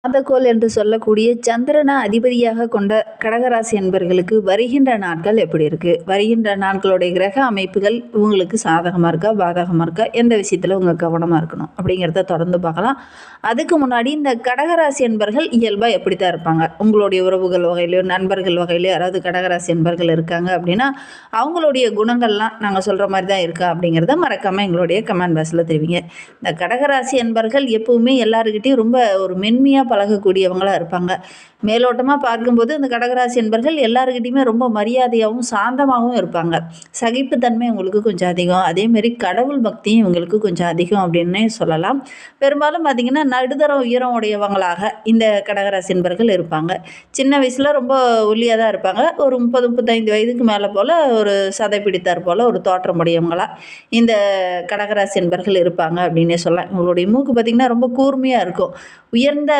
மாதக்கோள் என்று சொல்லக்கூடிய சந்திரனை அதிபதியாக கொண்ட கடகராசி என்பர்களுக்கு வருகின்ற நாட்கள் எப்படி இருக்கு? வருகின்ற நாட்களுடைய கிரக அமைப்புகள் உங்களுக்கு சாதகமா இருக்கா, பாதகமா இருக்கா? எந்த விஷயத்துல உங்க கவனமா இருக்கணும் அப்படிங்கிறத தொடர்ந்து பார்க்கலாம். அதுக்கு முன்னாடி இந்த கடகராசி என்பர்கள் இயல்பா எப்படித்தான் இருப்பாங்க? உங்களுடைய உறவுகள் வகையிலோ நண்பர்கள் வகையிலோ யாராவது கடகராசி என்பர்கள் இருக்காங்க அப்படின்னா அவங்களுடைய குணங்கள்லாம் நாங்கள் சொல்ற மாதிரி தான் இருக்கா அப்படிங்கிறத மறக்காம எங்களுடைய கமெண்ட் பாக்ஸில் தெரிவிங்க. இந்த கடகராசி என்பர்கள் எப்பவுமே எல்லாருக்கிட்டையும் ரொம்ப ஒரு மென்மையாக பழகக்கூடியவங்களாக இருப்பாங்க. மேலோட்டமாக பார்க்கும்போது இந்த கடகராசி என்பர்கள் எல்லாருக்கிட்டையுமே ரொம்ப மரியாதையாகவும் சாந்தமாகவும் இருப்பாங்க. சகிப்புத்தன்மை உங்களுக்கு கொஞ்சம் அதிகம். அதேமாரி கடவுள் பக்தியும் இவங்களுக்கு கொஞ்சம் அதிகம் அப்படின்னே சொல்லலாம். பெரும்பாலும் பார்த்திங்கன்னா நடுத்தர உயரம் உடையவங்களாக இந்த கடகராசி என்பர்கள் இருப்பாங்க. சின்ன வயசில் ரொம்ப ஒல்லியாக தான் இருப்பாங்க. ஒரு 30-35 வயதுக்கு மேலே போல் ஒரு சதை பிடித்தார் போல் ஒரு தோற்றம் உடையவங்களாக இந்த கடகராசி என்பர்கள் இருப்பாங்க அப்படின்னே சொல்லலாம். இவங்களுடைய மூக்கு பார்த்திங்கன்னா ரொம்ப கூர்மையாக இருக்கும். உயர்ந்த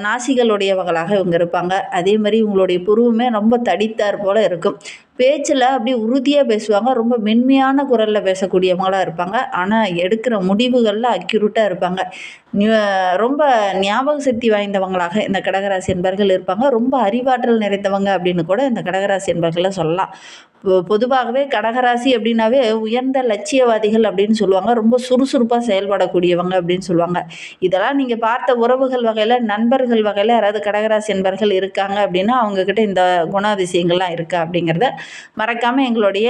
நாசிகளுடையவங்களாக இவங்க இருப்பாங்க. அதே மாதிரி இவங்களுடைய புருவமே ரொம்ப தடித்தார் போல் இருக்கும். பேச்சில் அப்படியே உறுதியாக பேசுவாங்க. ரொம்ப மென்மையான குரலில் பேசக்கூடியவங்களாக இருப்பாங்க. ஆனால் எடுக்கிற முடிவுகளில் அக்யூரேட்டாக இருப்பாங்க. ரொம்ப ஞாபக சக்தி வாய்ந்தவங்களாக இந்த கடகராசி என்பர்கள் இருப்பாங்க. ரொம்ப அறிவாற்றல் நிறைந்தவங்க அப்படின்னு கூட இந்த கடகராசி என்பர்களை சொல்லலாம். பொதுவாகவே கடகராசி அப்படின்னாவே உயர்ந்த லட்சியவாதிகள் அப்படின்னு சொல்லுவாங்க. ரொம்ப சுறுசுறுப்பாக செயல்படக்கூடியவங்க அப்படின்னு சொல்லுவாங்க. இதெல்லாம் நீங்கள் பார்த்த உறவுகள் வகையில் நண்பர்கள் வகையில் யாராவது கடகராசி என்பர்கள் இருக்காங்க அப்படின்னா அவங்கக்கிட்ட இந்த குணாதிசயங்கள்லாம் இருக்கா அப்படிங்கிறத மறக்காமல் எங்களுடைய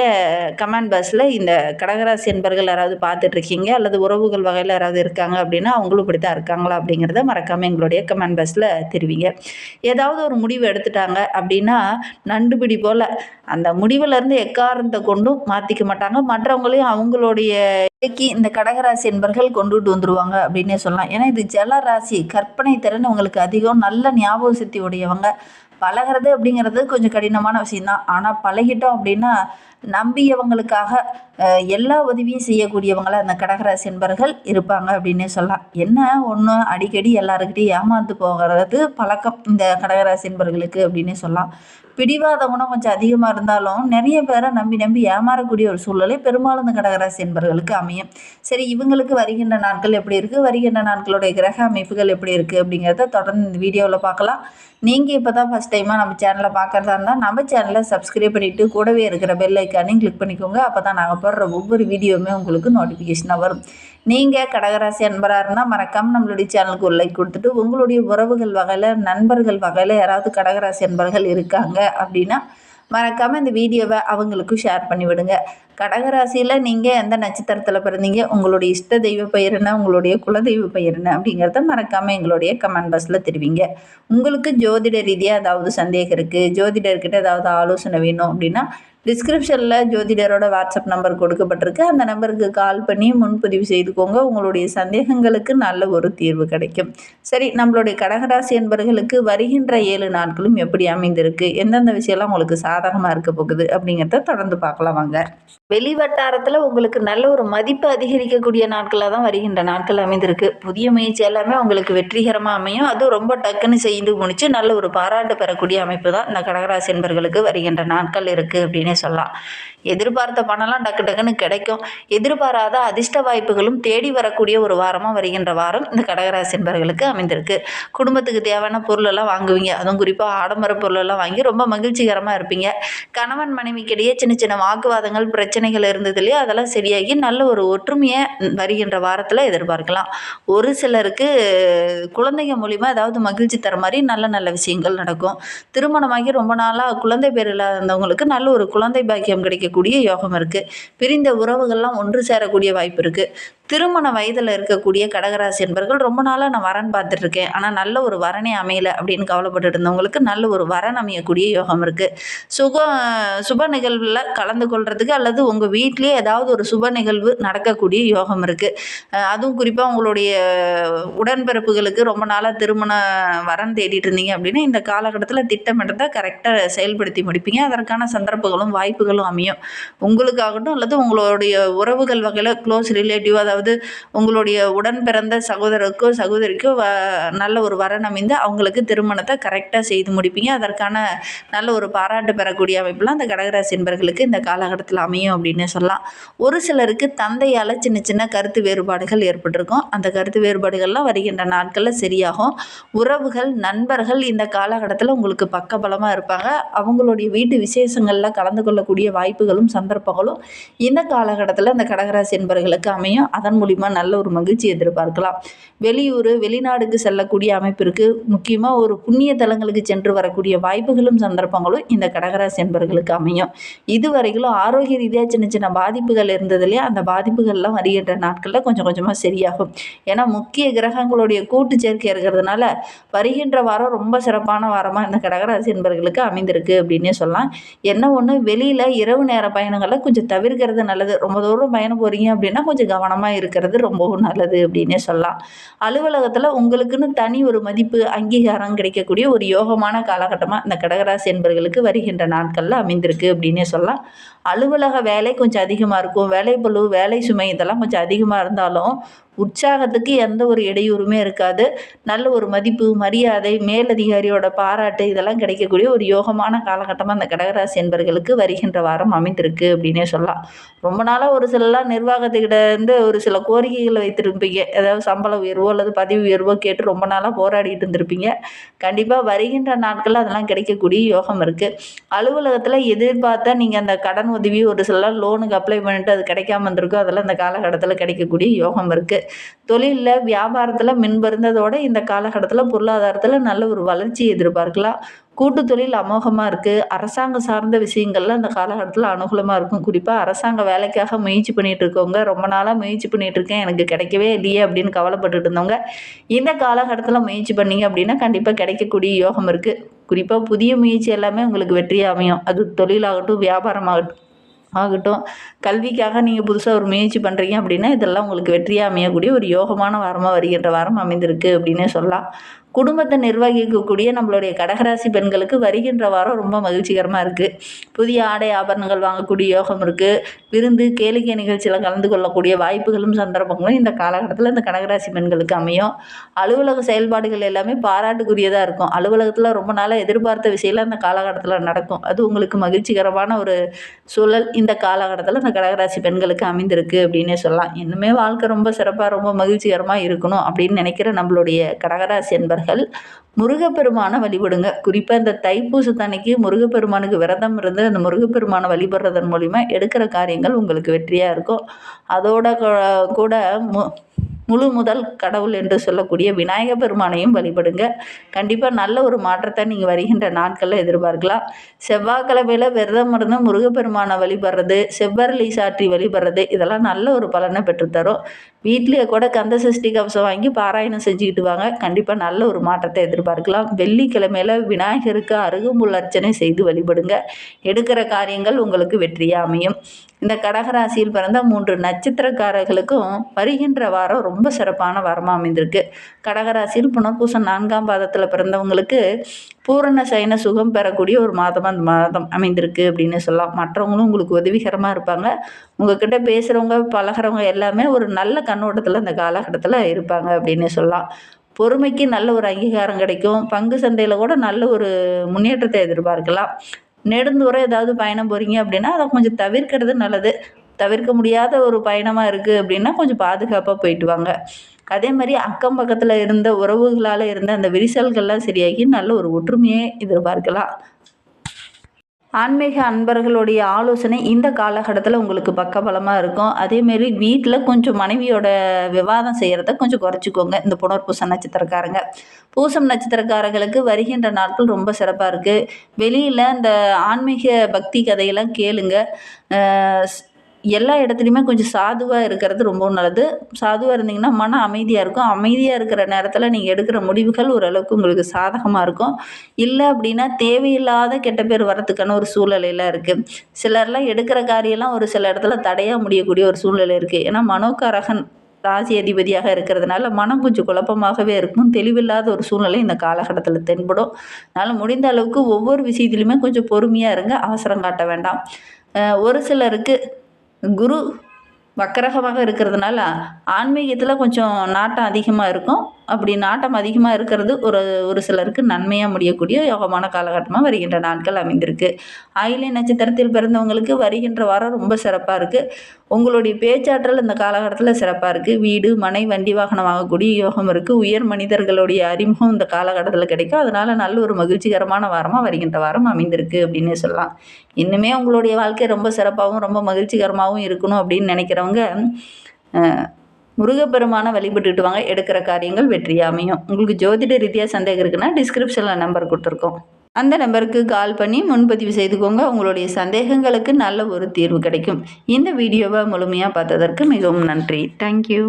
கமெண்ட் பாக்ஸில் இந்த கடகராசி என்பர்கள் யாராவது பார்த்துட்ருக்கீங்க அல்லது உறவுகள் வகையில் யாராவது இருக்காங்க அப்படின்னா அவங்களும் இப்படி தான் இருக்காங்களா அப்படிங்கிறத மறக்காமல் எங்களுடைய கமெண்ட் பாக்ஸில் தெரிவிங்க. ஏதாவது ஒரு முடிவு எடுத்துட்டாங்க அப்படின்னா நண்டுபிடி போல் அந்த முடிவிலேருந்து எக்காரணத்தை கொண்டும் மாற்றிக்க மாட்டாங்க. மற்றவங்களையும் அவங்களுடைய இந்த கடகராசி என்பர்கள் கொண்டுட்டு வந்துடுவாங்க அப்படின்னே சொல்லலாம். ஏன்னா இது ஜலராசி, கற்பனை திறன் உங்களுக்கு அதிகம். நல்ல ஞாபக சக்தி உடையவங்க. பழகிறது அப்படிங்கிறது கொஞ்சம் கடினமான விஷயம்தான். ஆனால் பழகிட்டோம் அப்படின்னா நம்பியவங்களுக்காக எல்லா உதவியும் செய்யக்கூடியவங்கள அந்த கடகராசி என்பர்கள் இருப்பாங்க அப்படின்னே சொல்லலாம். என்ன ஒன்று அடிக்கடி எல்லாருக்கிட்டையும் ஏமாந்து போகிறது பழக்கம் இந்த கடகராசி என்பர்களுக்கு அப்படின்னே சொல்லலாம். பிடிவாத குணம் கொஞ்சம் அதிகமாக இருந்தாலும் நிறைய பேரை நம்பி நம்பி ஏமாறக்கூடிய ஒரு சூழ்நிலை பெரும்பாலும் இந்த கடகராசி என்பர்களுக்கு அமையும். சரி, இவங்களுக்கு வருகின்ற நாட்கள் எப்படி இருக்குது, வருகின்ற நாட்களுடைய கிரக அமைப்புகள் எப்படி இருக்குது அப்படிங்கிறத தொடர்ந்து இந்த வீடியோவில் பார்க்கலாம். நீங்கள் இப்போ தான் ஃபஸ்ட் டைமாக நம்ம சேனலை பார்க்குறதா இருந்தால் நம்ம சேனலை சப்ஸ்கிரைப் பண்ணிவிட்டு கூடவே இருக்கிற பெல் ஐக்கானையும் கிளிக் பண்ணிக்கோங்க. அப்போ தான் நாங்கள் போடுற ஒவ்வொரு வீடியோவுமே உங்களுக்கு நோட்டிஃபிகேஷனாக வரும். நீங்கள் கடகராசி அன்பராக இருந்தால் மறக்காமல் நம்மளுடைய சேனலுக்கு ஒரு லைக் கொடுத்துட்டு உங்களுடைய உறவுகள் வகையில் நண்பர்கள் வகையில் யாராவது கடகராசி அன்பர்கள் இருக்காங்க அப்படின்னா மறக்காமல் இந்த வீடியோவை அவங்களுக்கும் ஷேர் பண்ணிவிடுங்க. கடகராசியில் நீங்கள் எந்த நட்சத்திரத்தில் பிறந்தீங்க, உங்களுடைய இஷ்ட தெய்வ பெயர் என்ன, உங்களுடைய குலதெய்வ பெயர் என்ன அப்படிங்கிறத மறக்காமல் எங்களுடைய கமெண்ட் பாக்ஸில் தெரிவிங்க. உங்களுக்கு ஜோதிட ரீதியாக ஏதாவது சந்தேகம் இருக்குது, ஜோதிடர்கிட்ட ஏதாவது ஆலோசனை வேணும் அப்படின்னா டிஸ்கிரிப்ஷனில் ஜோதிடரோட வாட்ஸ்அப் நம்பர் கொடுக்கப்பட்டிருக்கு. அந்த நம்பருக்கு கால் பண்ணி முன்பதிவு செய்துக்கோங்க. உங்களுடைய சந்தேகங்களுக்கு நல்ல ஒரு தீர்வு கிடைக்கும். சரி, நம்மளுடைய கடகராசி என்பவர்களுக்கு வருகின்ற 7 நாட்களும் எப்படி அமைந்திருக்கு, எந்தெந்த விஷயம்லாம் உங்களுக்கு சாதகமாக இருக்க போகுது அப்படிங்கிறத தொடர்ந்து பார்க்கலாம் வாங்க. வெளிவட்டாரத்தில் உங்களுக்கு நல்ல ஒரு மதிப்பு அதிகரிக்கக்கூடிய நாட்களாக தான் வருகின்ற நாட்கள் அமைந்திருக்கு. புதிய முயற்சி எல்லாமே உங்களுக்கு வெற்றிகரமாக அமையும். அதுவும் ரொம்ப டக்குன்னு செய்து முடித்து நல்ல ஒரு பாராட்டு பெறக்கூடிய அமைப்பு தான் இந்த கடகராசி என்பவர்களுக்கு வருகின்ற நாட்கள் இருக்குது அப்படின்னே சொல்லலாம். எதிர்பார்த்த பணம்லாம் டக்கு டக்குன்னு கிடைக்கும். எதிர்பாராத அதிர்ஷ்ட வாய்ப்புகளும் தேடி வரக்கூடிய ஒரு வாரமாக வருகின்ற வாரம் இந்த கடகராசி என்பவர்களுக்கு அமைந்திருக்கு. குடும்பத்துக்கு தேவையான பொருளெல்லாம் வாங்குவீங்க. அதுவும் குறிப்பாக ஆடம்பர பொருளெல்லாம் வாங்கி ரொம்ப மகிழ்ச்சிகரமாக இருப்பீங்க. கணவன் மனைவிக்கிடையே சின்ன சின்ன வாக்குவாதங்கள் பிரச்சனைகள் இருந்தது இல்லையா, அதெல்லாம் சரியாகி நல்ல ஒரு ஒற்றுமையை வருகின்ற வாரத்தில் எதிர்பார்க்கலாம். ஒரு சிலருக்கு குழந்தைங்க மூலிமா ஏதாவது மகிழ்ச்சி தர மாதிரி நல்ல நல்ல விஷயங்கள் நடக்கும். திருமணமாகி ரொம்ப நாளாக குழந்தை பேர் இல்லாதவங்களுக்கு நல்ல ஒரு குழந்தை பாக்கியம் கிடைக்கக்கூடிய யோகம் இருக்குது. பிரிந்த உறவுகள்லாம் ஒன்று சேரக்கூடிய வாய்ப்பு இருக்குது. திருமண வயதில் இருக்கக்கூடிய கடகராசி என்பர்கள் ரொம்ப நாளாக நான் வரன் பார்த்துட்ருக்கேன், ஆனால் நல்ல ஒரு வரனே அமையலை அப்படின்னு கவலைப்பட்டு இருந்தவங்களுக்கு நல்ல ஒரு வரன் அமையக்கூடிய யோகம் இருக்குது. சுப நிகழ்வில் கலந்து கொள்றதுக்கு அல்லது உங்கள் வீட்லேயே ஏதாவது ஒரு சுப நிகழ்வு நடக்கக்கூடிய யோகம் இருக்குது. அதுவும் குறிப்பாக உங்களுடைய உடன்பிறப்புகளுக்கு ரொம்ப நாளாக திருமண வரன் தேடிட்டு இருந்தீங்க அப்படின்னா இந்த காலகட்டத்தில் திட்டமிட்டதை கரெக்டாக செயல்படுத்தி முடிப்பீங்க. அதற்கான சந்தர்ப்பங்களும் வாய்ப்புகளும் அமையும். உங்களுக்காகட்டும் அல்லது உங்களுடைய உறவுகள் வகையில் க்ளோஸ் ரிலேட்டிவ், அதாவது அதாவது உங்களுடைய உடன் பிறந்த சகோதரருக்கோ சகோதரிக்கோ நல்ல ஒரு வரன் அமைந்து அவங்களுக்கு திருமணத்தை கரெக்டாக செய்து முடிப்பீங்க. அதற்கான நல்ல ஒரு பாராட்டு பெறக்கூடிய அமைப்புலாம் அந்த கடகராசி என்பர்களுக்கு இந்த காலகட்டத்தில் அமையும் அப்படின்னு சொல்லலாம். ஒரு சிலருக்கு தந்தையால் சின்ன சின்ன கருத்து வேறுபாடுகள் ஏற்பட்டிருக்கும். அந்த கருத்து வேறுபாடுகள்லாம் வருகின்ற நாட்களில் சரியாகும். உறவுகள், நண்பர்கள் இந்த காலகட்டத்தில் உங்களுக்கு பக்கபலமாக இருப்பாங்க. அவங்களுடைய வீட்டு விசேஷங்களில் கலந்து கொள்ளக்கூடிய வாய்ப்புகளும் சந்தர்ப்பங்களும் இந்த காலகட்டத்தில் இந்த கடகராசி என்பவர்களுக்கு அமையும். அதன் மூலிமா நல்ல ஒரு மகிழ்ச்சி எதிர்பார்க்கலாம். வெளியூர், வெளிநாடுக்கு செல்லக்கூடிய அமைப்பிற்கு, முக்கியமாக ஒரு புண்ணிய தலங்களுக்கு சென்று வரக்கூடிய வாய்ப்புகளும் சந்தர்ப்பங்களும் இந்த கடகராசி என்பவர்களுக்கு அமையும். இதுவரைக்கும் ஆரோக்கிய ரீதியாக சின்ன சின்ன பாதிப்புகள் இருந்தது இல்லையா, அந்த பாதிப்புகள்லாம் வருகின்ற நாட்களில் கொஞ்சம் கொஞ்சமாக சரியாகும். ஏன்னா முக்கிய கிரகங்களுடைய கூட்டு சேர்க்கை இருக்கிறதுனால வருகின்ற வாரம் ரொம்ப சிறப்பான வாரமாக இந்த கடகராசி என்பவர்களுக்கு அமைந்திருக்கு அப்படின்னே சொல்லலாம். என்ன ஒன்று, வெளியில் இரவு நேர பயணங்களை கொஞ்சம் தவிர்க்கிறது நல்லது. ரொம்ப தூரம் பயணம் போகிறீங்க அப்படின்னா கொஞ்சம் கவனமாக இருக்கிறது ரொம்பவும் நல்லது அப்படின்னே சொல்லலாம். அலுவலகத்தில் உங்களுக்குன்னு தனி ஒரு மதிப்பு, அங்கீகாரம் கிடைக்கக்கூடிய ஒரு யோகமான காலகட்டமாக இந்த கடகராசி என்பவர்களுக்கு வருகின்ற நாட்களில் அமைந்திருக்கு அப்படின்னே சொல்லலாம். அலுவலக வேலை கொஞ்சம் அதிகமாக இருக்கும். வேலைப்பளு, வேலை சுமை இதெல்லாம் கொஞ்சம் அதிகமாக இருந்தாலும் உற்சாகத்துக்கு எந்த ஒரு இடையூறுமே இருக்காது. நல்ல ஒரு மதிப்பு, மரியாதை, மேலதிகாரியோட பாராட்டு இதெல்லாம் கிடைக்கக்கூடிய ஒரு யோகமான காலகட்டமாக அந்த கடகராசி என்பவர்களுக்கு வருகின்ற வாரம் அமைந்திருக்கு அப்படின்னே சொல்லலாம். ரொம்ப நாளாக ஒரு சிலலாம் நிர்வாகத்துக்கிட்ட இருந்து ஒரு சில கோரிக்கைகளை வைத்திருப்பீங்க. ஏதாவது சம்பள உயர்வோ அல்லது பதவி உயர்வோ கேட்டு ரொம்ப நாளாக போராடிட்டு இருந்திருப்பீங்க. கண்டிப்பாக வருகின்ற நாட்களில் அதெல்லாம் கிடைக்கக்கூடிய யோகம் இருக்குது. அலுவலகத்தில் எதிர்பார்த்த நீங்கள் அந்த கடன் உதவி, ஒரு சிலர் லோனுக்கு அப்ளை பண்ணிட்டு அது கிடைக்காம இருந்திருக்கும், அதெல்லாம் இந்த காலகட்டத்தில் கிடைக்கக்கூடிய யோகம் இருக்குது. தொழிலில், வியாபாரத்தில் மின்பருந்ததோடு இந்த காலகட்டத்தில் பொருளாதாரத்தில் நல்ல ஒரு வளர்ச்சி எதிர்பார்க்கலாம். கூட்டு தொழில் அமோகமாக இருக்குது. அரசாங்கம் சார்ந்த விஷயங்கள்ல இந்த காலகட்டத்தில் அனுகூலமாக இருக்கும். குறிப்பாக அரசாங்க வேலைக்காக முயற்சி பண்ணிகிட்டு இருக்கவங்க, ரொம்ப நாளாக முயற்சி பண்ணிகிட்டு இருக்கேன் எனக்கு கிடைக்கவே இல்லையே அப்படின்னு கவலைப்பட்டுட்டு இருந்தவங்க இந்த காலகட்டத்தில் முயற்சி பண்ணிங்க அப்படின்னா கண்டிப்பாக கிடைக்கக்கூடிய யோகம் இருக்குது. குறிப்பாக புதிய முயற்சி எல்லாமே உங்களுக்கு வெற்றியாக அமையும். அது தொழிலாகட்டும், வியாபாரமாகட்டும், கல்விக்காக நீங்கள் புதுசாக ஒரு முயற்சி பண்ணுறீங்க அப்படின்னா இதெல்லாம் உங்களுக்கு வெற்றியாக அமையக்கூடிய ஒரு யோகமான வாரமாக வருகின்ற வாரம் அமைந்திருக்கு அப்படின்னே சொல்லலாம். குடும்பத்தை நிர்வகிக்கக்கூடிய நம்மளுடைய கடகராசி பெண்களுக்கு வருகின்ற வாரம் ரொம்ப மகிழ்ச்சிகரமாக இருக்குது. புதிய ஆடை ஆபரணங்கள் வாங்கக்கூடிய யோகம் இருக்குது. விருந்து, கேளிக்கை நிகழ்ச்சியில் கலந்து கொள்ளக்கூடிய வாய்ப்புகளும் சந்தர்ப்பங்களும் இந்த காலகட்டத்தில் இந்த கடகராசி பெண்களுக்கு அமையும். அலுவலக செயல்பாடுகள் எல்லாமே பாராட்டுக்குரியதாக இருக்கும். அலுவலகத்தில் ரொம்ப நாளாக எதிர்பார்த்த விஷயம்லாம் இந்த காலகட்டத்தில் நடக்கும். அது உங்களுக்கு மகிழ்ச்சிகரமான ஒரு சூழல் இந்த காலகட்டத்தில் இந்த கடகராசி பெண்களுக்கு அமைந்திருக்கு அப்படின்னே சொல்லலாம். இன்னுமே வாழ்க்கை ரொம்ப சிறப்பாக, ரொம்ப மகிழ்ச்சிகரமாக இருக்கணும் அப்படின்னு நினைக்கிற நம்மளுடைய கடகராசி என்பர்கள் முருகப்பெருமானை வழிபடுங்க. குறிப்பாக இந்த தைப்பூசத்தன்னைக்கு முருகப்பெருமானுக்கு விரதம் இருந்து அந்த முருகப்பெருமானை வழிபடுறதன் மூலிமா எடுக்கிற காரியங்கள் உங்களுக்கு வெற்றியாக இருக்கும். அதோட கூட முழு முதல் கடவுள் என்று சொல்லக்கூடிய விநாயக பெருமானையும் வழிபடுங்க. கண்டிப்பாக நல்ல ஒரு மாற்றத்தை நீங்கள் வருகின்ற நாட்களில் எதிர்பார்க்கலாம். செவ்வாய்க்கிழமையில் விரதம் இருந்து முருகப்பெருமானை வழிபடுறது, செவ்வரளி சாற்றி வழிபடுறது இதெல்லாம் நல்ல ஒரு பலனை பெற்றுத்தரும். வீட்லேயே கூட கந்த சஷ்டி கவசம் வாங்கி பாராயணம் செஞ்சுக்கிட்டு வாங்க. கண்டிப்பாக நல்ல ஒரு மாற்றத்தை எதிர்பார்க்கலாம். வெள்ளிக்கிழமையில் விநாயகருக்கு அருகம்புல் அர்ச்சனை செய்து வழிபடுங்க. எடுக்கிற காரியங்கள் உங்களுக்கு வெற்றியாக அமையும். இந்த கடகராசியில் பிறந்த 3 நட்சத்திரக்காரர்களுக்கும் வருகின்ற வாரம் ரொம்ப சிறப்பான வாரமாக அமைந்திருக்கு. கடகராசியில் புனர்பூசம் 4ஆம் பாதத்தில் பிறந்தவங்களுக்கு பூரண சைன சுகம் பெறக்கூடிய ஒரு மாதமாக அந்த மாதம் அமைந்திருக்கு அப்படின்னு சொல்லலாம். மற்றவங்களும் உங்களுக்கு உதவிகரமாக இருப்பாங்க. உங்ககிட்ட பேசுகிறவங்க, பழகிறவங்க எல்லாமே ஒரு நல்ல கண்ணோட்டத்தில் இந்த காலகட்டத்தில் இருப்பாங்க அப்படின்னு சொல்லலாம். பொறுமைக்கு நல்ல ஒரு அங்கீகாரம் கிடைக்கும். பங்கு சந்தையில் கூட நல்ல ஒரு முன்னேற்றத்தை எதிர்பார்க்கலாம். நெடுந்தூரம் ஏதாவது பயணம் போகிறீங்க அப்படின்னா அதை கொஞ்சம் தவிர்க்கிறது நல்லது. தவிர்க்க முடியாத ஒரு பயணமாக இருக்குது அப்படின்னா கொஞ்சம் பாதுகாப்பாக போயிட்டு வாங்க. அதே மாதிரி அக்கம் பக்கத்தில் இருந்த உறவுகளால் இருந்த அந்த விரிசல்கள்லாம் சரியாகி நல்ல ஒரு ஒற்றுமையை எதிர்பார்க்கலாம். ஆன்மீக அன்பர்களுடைய ஆலோசனை இந்த காலகட்டத்தில் உங்களுக்கு பக்கபலமாக இருக்கும். அதேமாரி வீட்டில் கொஞ்சம் மனைவியோட விவாதம் செய்கிறத கொஞ்சம் குறைச்சிக்கோங்க. இந்த புனர்பூச நட்சத்திரக்காரங்க, பூசம் நட்சத்திரக்காரர்களுக்கு வருகின்ற நாட்கள் ரொம்ப சிறப்பாக இருக்குது. வெளியில் இந்த ஆன்மீக பக்தி கதையெல்லாம் கேளுங்க. எல்லா இடத்துலையுமே கொஞ்சம் சாதுவாக இருக்கிறது ரொம்பவும் நல்லது. சாதுவாக இருந்தீங்கன்னா மன அமைதியாக இருக்கும். அமைதியாக இருக்கிற நேரத்தில் நீங்கள் எடுக்கிற முடிவுகள் ஓரளவுக்கு உங்களுக்கு சாதகமாக இருக்கும். இல்லை அப்படின்னா தேவையில்லாத கெட்ட பேர் வரத்துக்கான ஒரு சூழ்நிலையெல்லாம் இருக்குது. சிலர்லாம் எடுக்கிற காரியெல்லாம் ஒரு சில இடத்துல தடையாக முடியக்கூடிய ஒரு சூழ்நிலை இருக்குது. ஏன்னா மனோகாரகன் ராசி அதிபதியாக இருக்கிறதுனால மனம் கொஞ்சம் குழப்பமாகவே இருக்கும். தெளிவில்லாத ஒரு சூழ்நிலை இந்த காலகட்டத்தில் தென்படும். அதனால் முடிந்த அளவுக்கு ஒவ்வொரு விஷயத்துலையுமே கொஞ்சம் பொறுமையாக இருங்க. அவசரம் காட்ட வேண்டாம். ஒரு சிலருக்கு குரு வக்கரகமாக இருக்கிறதுனால ஆன்மீகத்தில் கொஞ்சம் நாட்டம் அதிகமாக இருக்கும். அப்படி நாட்டம் அதிகமாக இருக்கிறது ஒரு ஒரு சிலருக்கு நன்மையாக முடியக்கூடிய யோகமான காலகட்டமாக வருகின்ற நாட்கள் அமைந்திருக்கு. ஆயில்ய நட்சத்திரத்தில் பிறந்தவங்களுக்கு வருகின்ற வாரம் ரொம்ப சிறப்பாக இருக்குது. உங்களுடைய பேச்சாற்றல் இந்த காலகட்டத்தில் சிறப்பாக இருக்குது. வீடு மனை வண்டி வாகனம் வாங்கக்கூடிய யோகம் இருக்குது. உயர் மனிதர்களுடைய அறிமுகம் இந்த காலகட்டத்தில் கிடைக்கும். அதனால் நல்ல ஒரு மகிழ்ச்சிகரமான வாரமாக வருகின்ற வாரம் அமைந்திருக்கு அப்படின்னு சொல்லலாம். இன்னுமே உங்களுடைய வாழ்க்கை ரொம்ப சிறப்பாகவும் ரொம்ப மகிழ்ச்சிகரமாகவும் இருக்கணும் அப்படின்னு நினைக்கிறவங்க முருகப்பெருமான வழிபட்டுட்டு வாங்க. எடுக்கிற காரியங்கள் வெற்றியாக அமையும். உங்களுக்கு ஜோதிட ரீதியாக சந்தேகம் இருக்குன்னா டிஸ்கிரிப்ஷனில் நம்பர் கொடுத்துருக்கோம். அந்த நம்பருக்கு கால் பண்ணி முன்பதிவு செய்துக்கோங்க. உங்களுடைய சந்தேகங்களுக்கு நல்ல ஒரு தீர்வு கிடைக்கும். இந்த வீடியோவை முழுமையாக பார்த்ததற்கு மிகவும் நன்றி. தேங்க்யூ.